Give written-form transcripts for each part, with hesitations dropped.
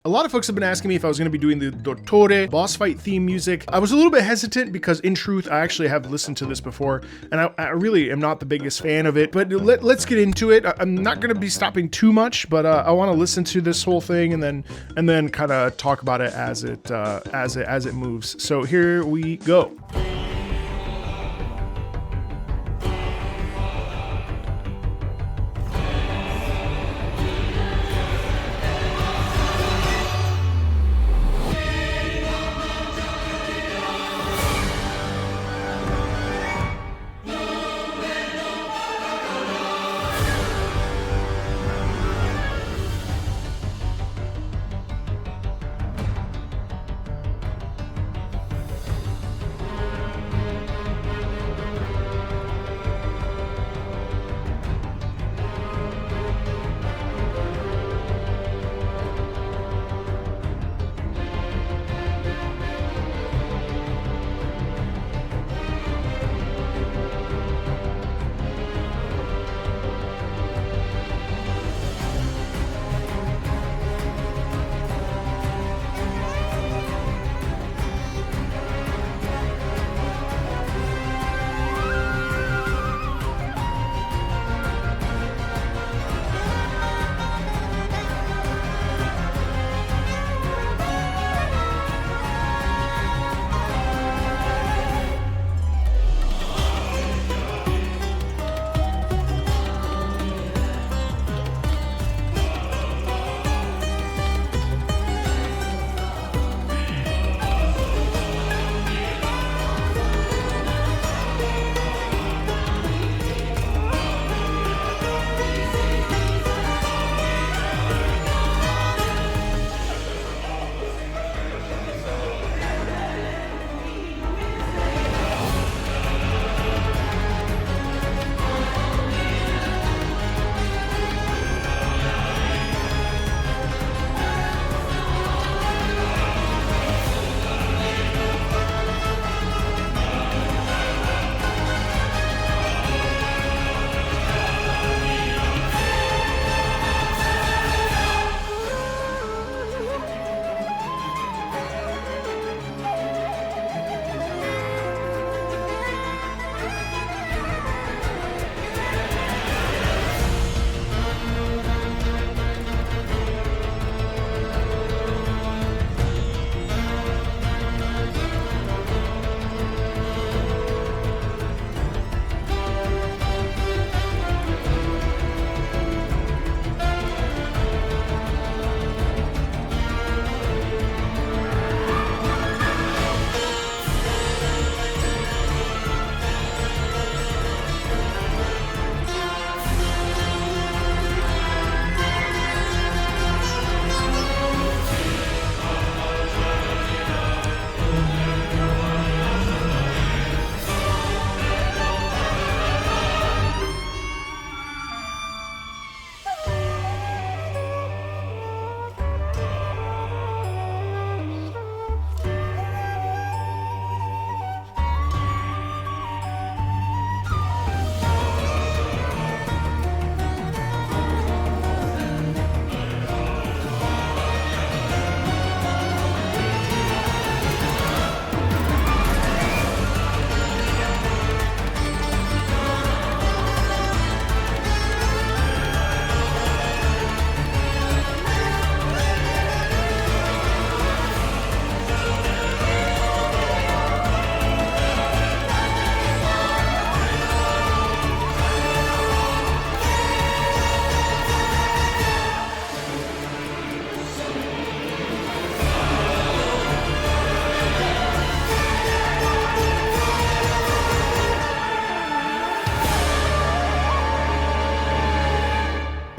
A lot of folks have been asking me if I was going to be doing the Dottore boss fight theme music. I was a little bit hesitant because in truth, I actually have listened to this before and I really am not the biggest fan of it, but let's get into it. I'm not going to be stopping too much, but I want to listen to this whole thing and then kind of talk about it as it moves. So here we go.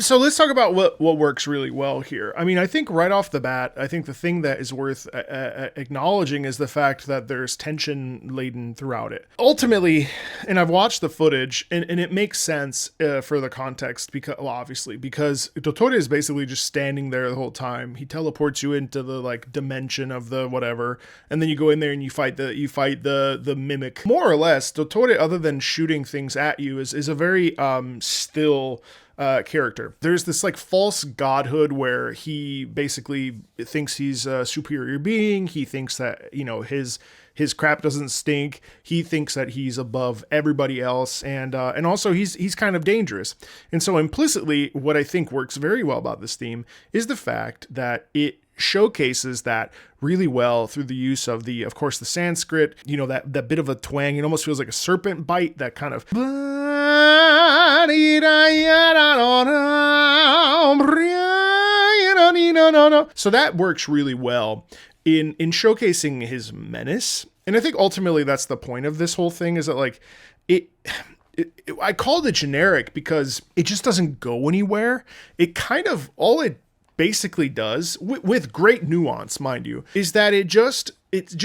So let's talk about what works really well here. I mean, I think right off the bat, I think the thing that is worth acknowledging is the fact that there's tension laden throughout it. Ultimately, and I've watched the footage, and it makes sense for the context, because, well, obviously, because Dottore is basically just standing there the whole time. He teleports you into the like dimension of the whatever, and then you go in there and you fight the mimic. More or less, Dottore, other than shooting things at you, is a very still character. There's this like false godhood where he basically thinks he's a superior being. He thinks that, you know, his crap doesn't stink. He thinks that he's above everybody else, and also he's kind of dangerous. And so implicitly, what I think works very well about this theme is the fact that it showcases that really well through the use of of course, the Sanskrit, you know, that bit of a twang. It almost feels like a serpent bite, that kind of. So that works really well in showcasing his menace. And I think ultimately that's the point of this whole thing, is that like I called it generic because it just doesn't go anywhere. It kind of, all it basically does, with great nuance, mind you, is that it just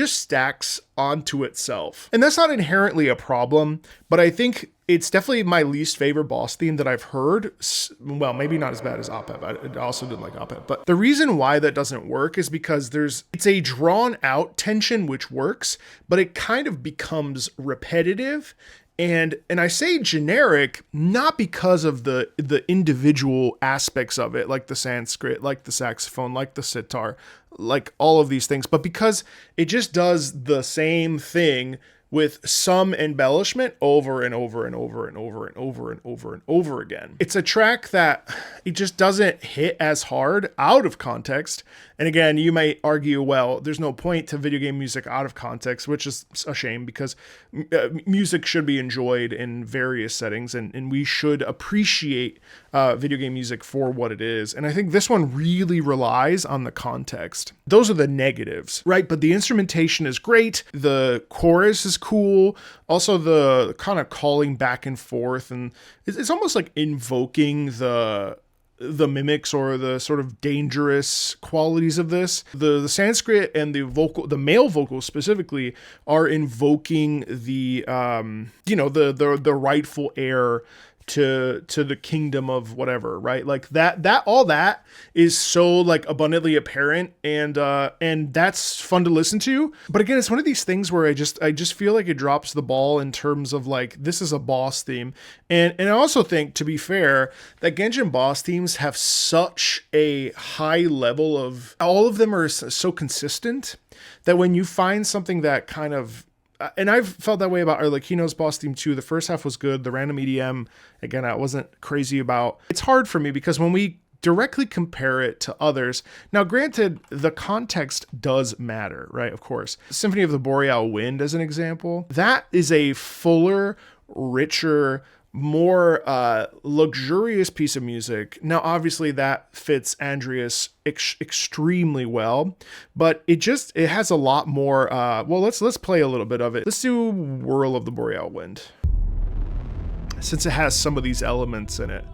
stacks onto itself. And that's not inherently a problem, but I think it's definitely my least favorite boss theme that I've heard. Well, maybe not as bad as Opep. I also didn't like Opep. But the reason why that doesn't work is because it's a drawn out tension, which works, but it kind of becomes repetitive. And I say generic, not because of the individual aspects of it, like the Sanskrit, like the saxophone, like the sitar, like all of these things, but because it just does the same thing with some embellishment over and over and over and over and over and over and over again. It's a track that it just doesn't hit as hard out of context. And again, you might argue, well, there's no point to video game music out of context, which is a shame, because music should be enjoyed in various settings, and we should appreciate video game music for what it is. And I think this one really relies on the context. Those are the negatives, right? But the instrumentation is great. The chorus is cool. Also, the kind of calling back and forth, and it's almost like invoking the mimics or the sort of dangerous qualities of this. The Sanskrit and the male vocal specifically, are invoking the rightful heir to the kingdom of whatever, right? Like that all that is so like abundantly apparent, and that's fun to listen to. But again, it's one of these things where I just feel like it drops the ball in terms of like, this is a boss theme. And I also think, to be fair, that Genshin boss themes have such a high level of, all of them are so consistent, that when you find something that kind of, and I've felt that way about Arlecchino's boss theme too. The first half was good. The random EDM, again, I wasn't crazy about. It's hard for me because when we directly compare it to others, now granted, the context does matter, right? Of course. Symphony of the Boreal Wind, as an example, that is a fuller, richer, more luxurious piece of music. Now, obviously, that fits Andreas extremely well, but it has a lot more. Well, let's play a little bit of it. Let's do Whirl of the Boreal Wind, since it has some of these elements in it.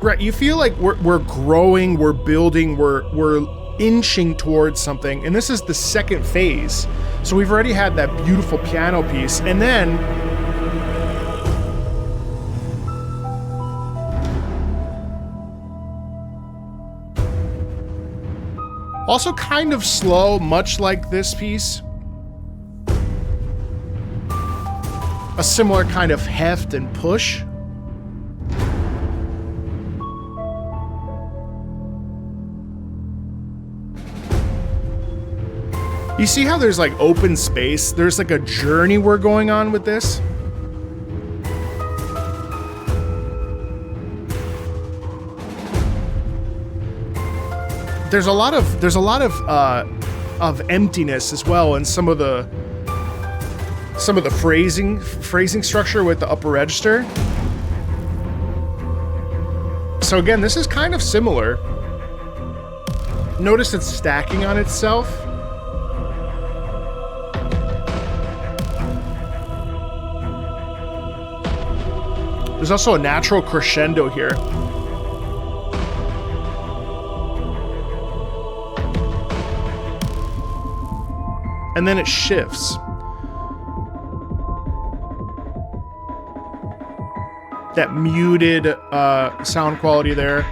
Right, you feel like we're growing, we're building, we're inching towards something, and this is the second phase. So we've already had that beautiful piano piece, and then also kind of slow, much like this piece. A similar kind of heft and push. You see how there's like open space? There's like a journey we're going on with this. There's a lot of emptiness as well in some of the phrasing structure with the upper register. So again, this is kind of similar. Notice it's stacking on itself. There's also a natural crescendo here. And then it shifts. That muted sound quality there.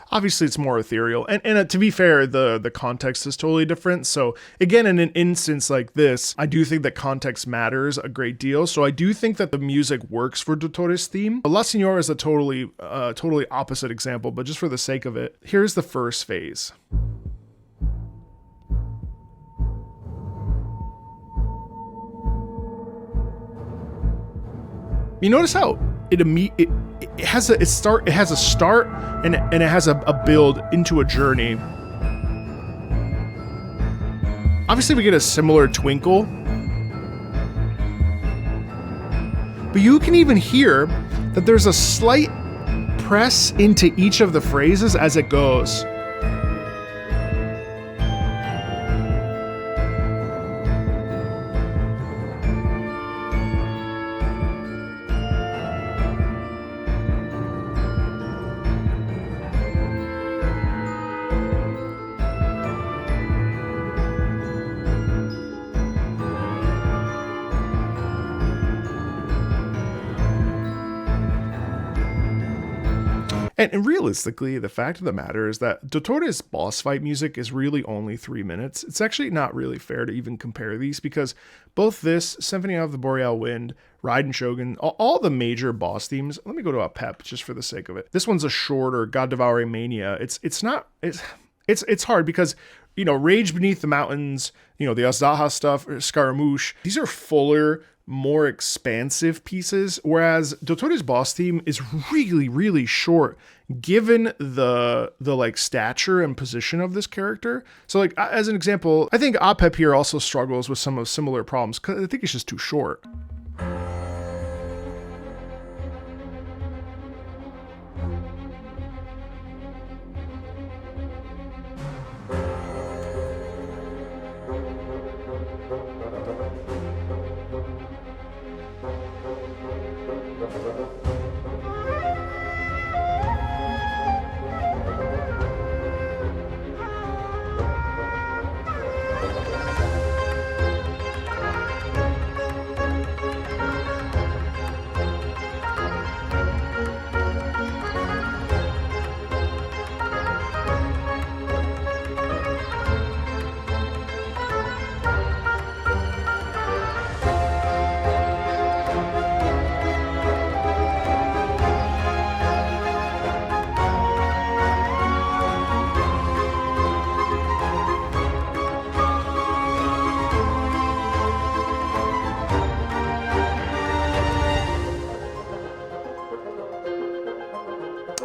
Obviously it's more ethereal, and to be fair, the context is totally different. So again, in an instance like this, I do think that context matters a great deal. So I do think that the music works for Dottore's theme. La Signora is a totally opposite example, but just for the sake of it, here's the first phase. You notice how it has a start and it has a build into a journey. Obviously we get a similar twinkle, but you can even hear that there's a slight press into each of the phrases as it goes. And realistically, the fact of the matter is that Dottore's boss fight music is really only 3 minutes. It's actually not really fair to even compare these because both this, Symphony of the Boreal Wind, Raiden Shogun, all the major boss themes, let me go to a pep just for the sake of it. This one's a shorter, God Devouring Mania. It's hard because, you know, Rage Beneath the Mountains, you know, the Azaha stuff, Scaramouche, these are fuller, more expansive pieces, whereas Dottore's boss theme is really, really short given the like stature and position of this character. So like as an example, I think Apep here also struggles with some of similar problems because I think it's just too short.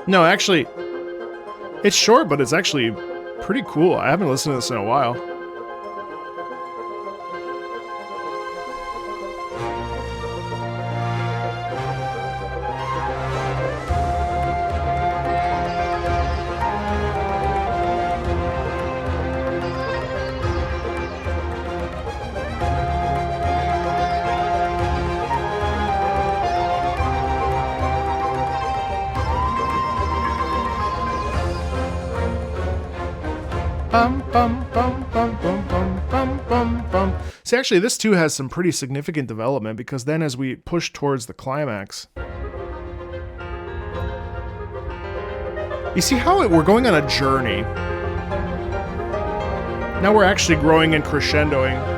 No, actually, it's short, but it's actually pretty cool. I haven't listened to this in a while. See, actually, this too has some pretty significant development because then as we push towards the climax, you see how we're going on a journey. Now we're actually growing and crescendoing.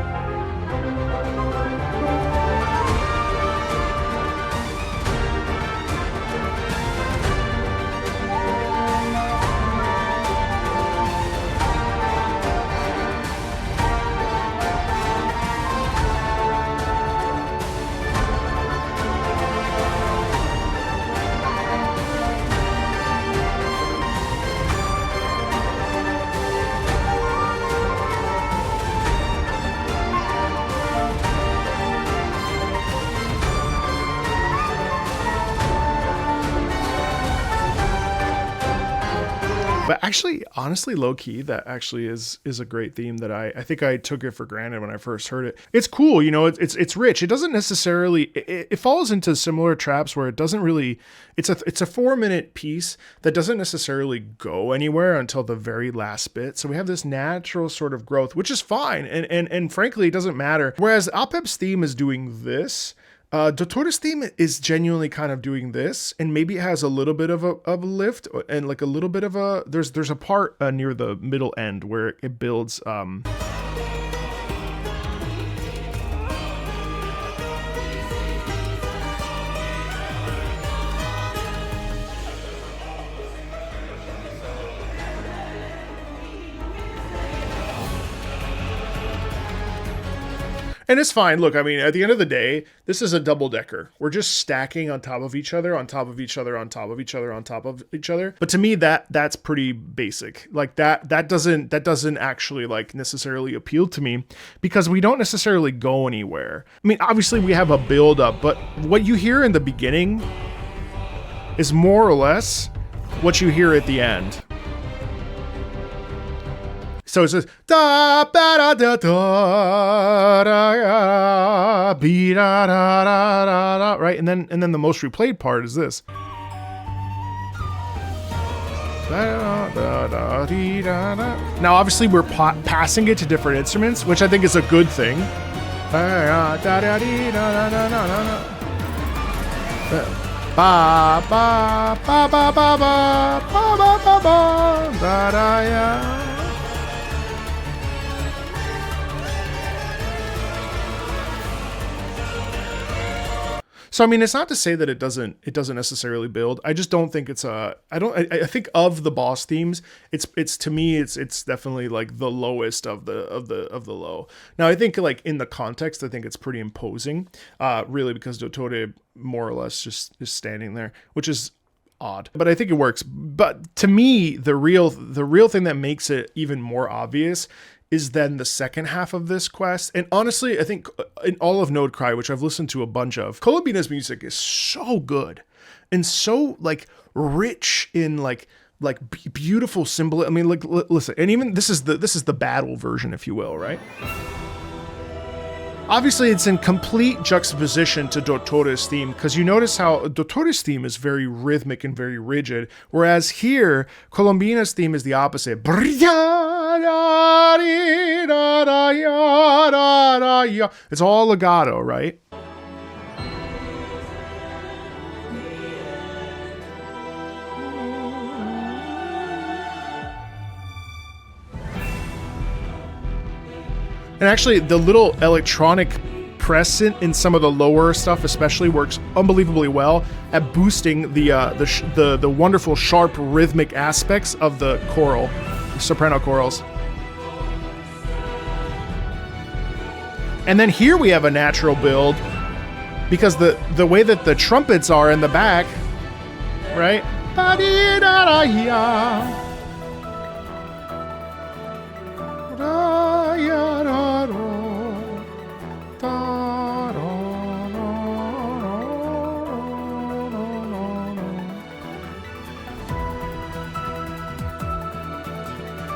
But actually, honestly, low key, that actually is a great theme that I think I took it for granted when I first heard it. It's cool, you know, it's rich. It doesn't necessarily, it falls into similar traps where it doesn't really, it's a 4-minute piece that doesn't necessarily go anywhere until the very last bit. So we have this natural sort of growth, which is fine. And frankly, it doesn't matter. Whereas Apep's theme is doing this, Dottore's theme is genuinely kind of doing this, and maybe it has a little bit of a lift and like a little bit of a there's a part near the middle end where it builds and it's fine. Look, I mean, at the end of the day, this is a double decker. We're just stacking on top of each other, on top of each other, on top of each other, on top of each other. But to me, that's pretty basic. Like that doesn't actually like necessarily appeal to me because we don't necessarily go anywhere. I mean, obviously we have a build up, but what you hear in the beginning is more or less what you hear at the end. So it says da ba da da da be da da da da, right? And then the most replayed part is this. Now obviously we're passing it to different instruments, which I think is a good thing. Ba ba ba ba ba ba ba ba ba da da ya. So I mean, it's not to say that it doesn't necessarily build. I just don't think it's a. I think of the boss themes, it's to me it's definitely like the lowest of the low. Now I think like in the context, I think it's pretty imposing, really because Dottore more or less just is standing there, which is odd, but I think it works. But to me, the real thing that makes it even more obvious is then the second half of this quest. And honestly, I think in all of Node Cry, which I've listened to a bunch of, Colombina's music is so good and so like rich in like beautiful symbol. I mean, like listen, and even this is the battle version, if you will, right? Obviously, it's in complete juxtaposition to Dottore's theme, because you notice how Dottore's theme is very rhythmic and very rigid, whereas here, Colombina's theme is the opposite. It's all legato, right? And actually, the little electronic press in some of the lower stuff especially works unbelievably well at boosting the wonderful sharp rhythmic aspects of the choral, soprano chorals. And then here we have a natural build because the way that the trumpets are in the back, right?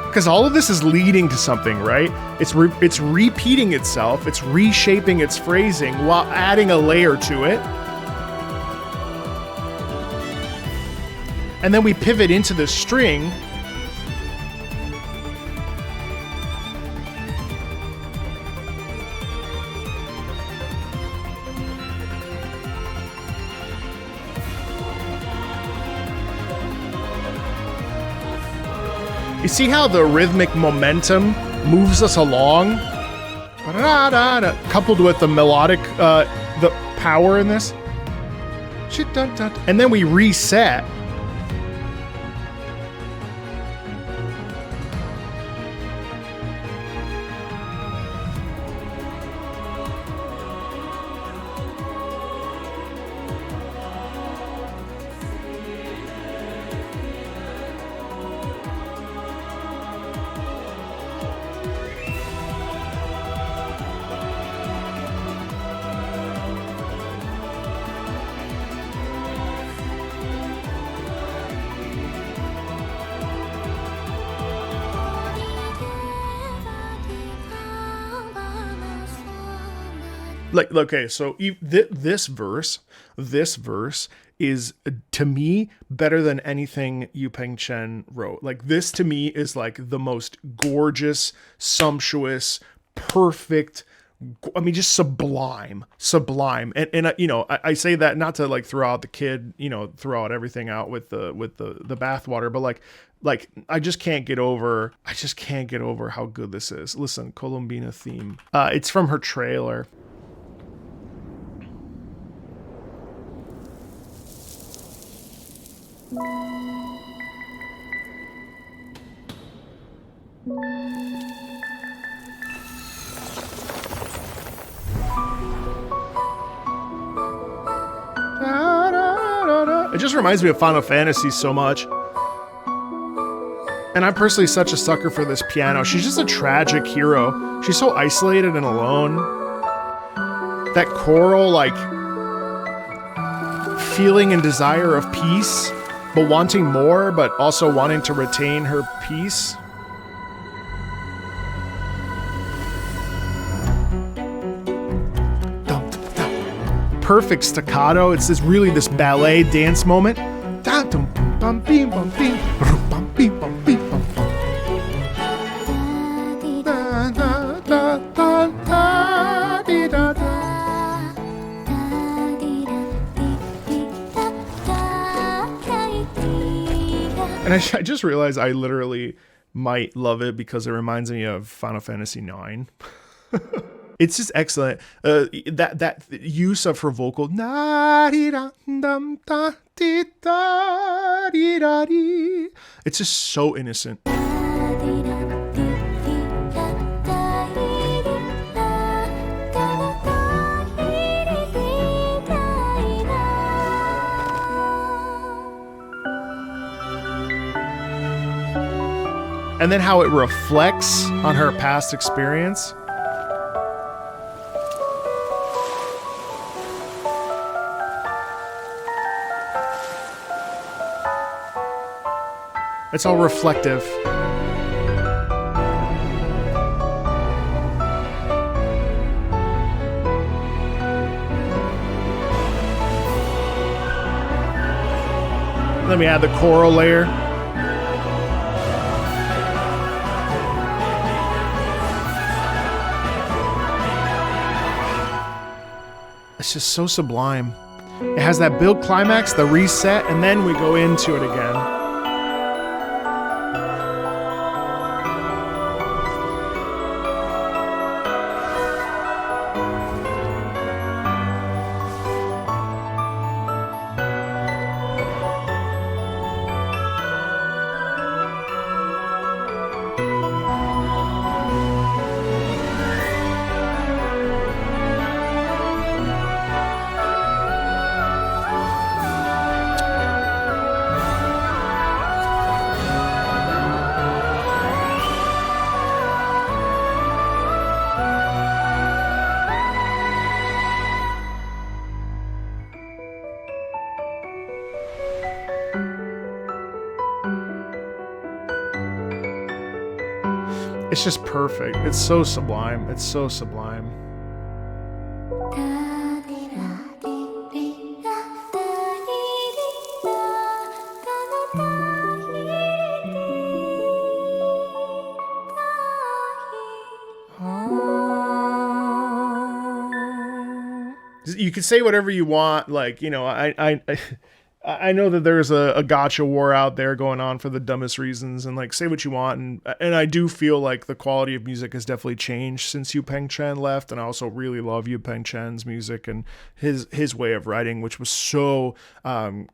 Because all of this is leading to something, right? It's repeating itself, it's reshaping its phrasing while adding a layer to it. And then we pivot into the string. You see how the rhythmic momentum moves us along? Coupled with the melodic, the power in this. And then we reset. Like, okay, so this verse is, to me, better than anything Yu Peng Chen wrote. Like, this to me is like the most gorgeous, sumptuous, perfect I mean, just sublime. And you know, I say that not to like throw out the kid, you know, throw out everything out with the bathwater, but like I just can't get over how good this is. Listen, Colombina theme. It's from her trailer. It just reminds me of Final Fantasy so much. And I'm personally such a sucker for this piano. She's just a tragic hero. She's so isolated and alone. That choral, like, feeling and desire of peace, but wanting more, but also wanting to retain her peace. Perfect staccato. It's this ballet dance moment. And I just realized I literally might love it because it reminds me of Final Fantasy IX. It's just excellent. That use of her vocal. It's just so innocent. And then how it reflects on her past experience. It's all reflective. Let me add the choral layer. It's just so sublime. It has that build climax, the reset, and then we go into it again. It's just perfect. It's so sublime. It's so sublime. You can say whatever you want, like, you know, I know that there's a gacha war out there going on for the dumbest reasons, and like say what you want, and I do feel like the quality of music has definitely changed since Yu Peng Chen left, and I also really love Yu Peng Chen's music and his way of writing, which was so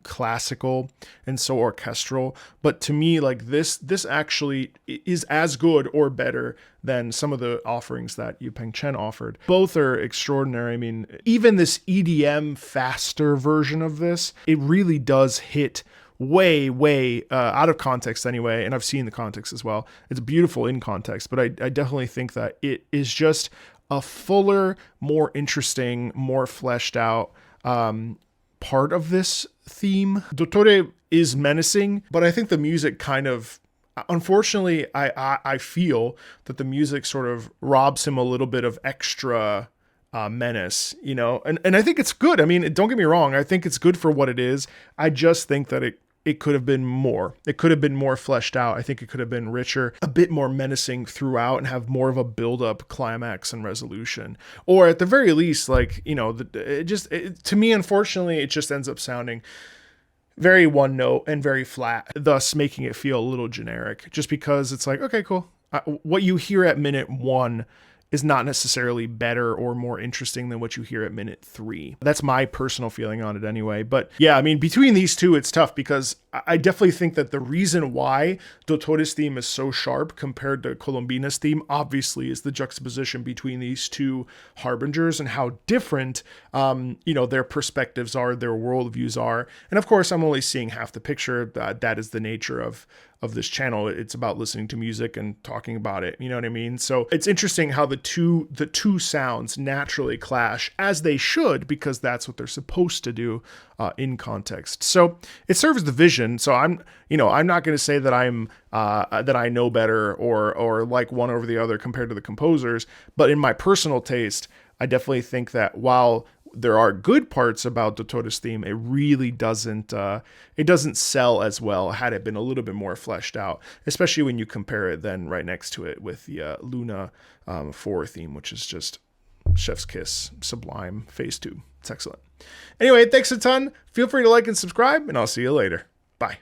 classical and so orchestral. But to me, like this actually is as good or better than some of the offerings that Yu Peng Chen offered. Both are extraordinary. I mean, even this EDM faster version of this, it really does hit way out of context anyway, and I've seen the context as well. It's beautiful in context, but I definitely think that it is just a fuller, more interesting, more fleshed out part of this theme. Dottore is menacing, but I think the music kind of, unfortunately, I feel that the music sort of robs him a little bit of extra menace, you know, and I think it's good. I mean, don't get me wrong. I think it's good for what it is. I just think that it could have been more. It could have been more fleshed out. I think it could have been richer, a bit more menacing throughout, and have more of a build-up, climax, and resolution. Or at the very least, like, you know, to me, unfortunately, it just ends up sounding very one note and very flat, thus making it feel a little generic. Just because it's like, okay, cool. What you hear at minute 1 is not necessarily better or more interesting than what you hear at minute 3. That's my personal feeling on it anyway. But yeah, I mean, between these two, it's tough, because I definitely think that the reason why Dottore's theme is so sharp compared to Colombina's theme, obviously, is the juxtaposition between these two harbingers and how different, their perspectives are, their worldviews are. And of course, I'm only seeing half the picture. That is the nature of this channel. It's about listening to music and talking about it. You know what I mean? So it's interesting how the two sounds naturally clash, as they should, because that's what they're supposed to do in context. So it serves the vision. So I'm not going to say that that I know better or like one over the other compared to the composers, but in my personal taste, I definitely think that while there are good parts about Dottore's theme, it really doesn't sell as well had it been a little bit more fleshed out, especially when you compare it then right next to it with the Luna 4 theme, which is just chef's kiss, sublime, phase 2. It's excellent. Anyway, thanks a ton. Feel free to like and subscribe, and I'll see you later. Bye.